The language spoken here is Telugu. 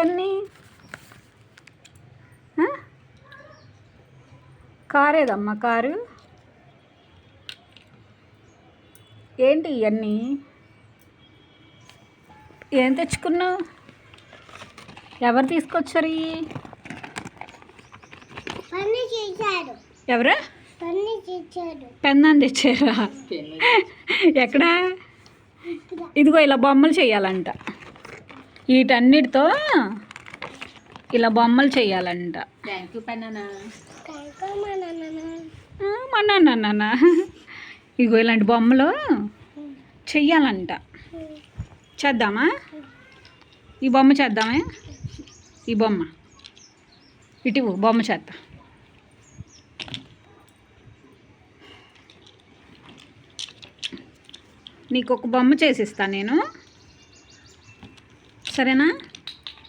ఇవన్నీ? కారు ఏదమ్మా? కారు ఏంటి ఇవన్నీ? ఏం తెచ్చుకున్నావు? ఎవరు తీసుకొచ్చారు? ఎవరు పెన్ను తెచ్చారా? ఎక్కడా? ఇదిగో ఇలా బొమ్మలు చెయ్యాలంట. వీటన్నిటితో ఇలా బొమ్మలు చెయ్యాలంట. మా నాన్న ఇగో ఇలాంటి బొమ్మలు చెయ్యాలంట. చేద్దామా? ఈ బొమ్మ చేద్దామా? ఈ బొమ్మ ఇటు బొమ్మ చేద్దాం. నీకు ఒక బొమ్మ చేసిస్తాను నేను, సరేనా?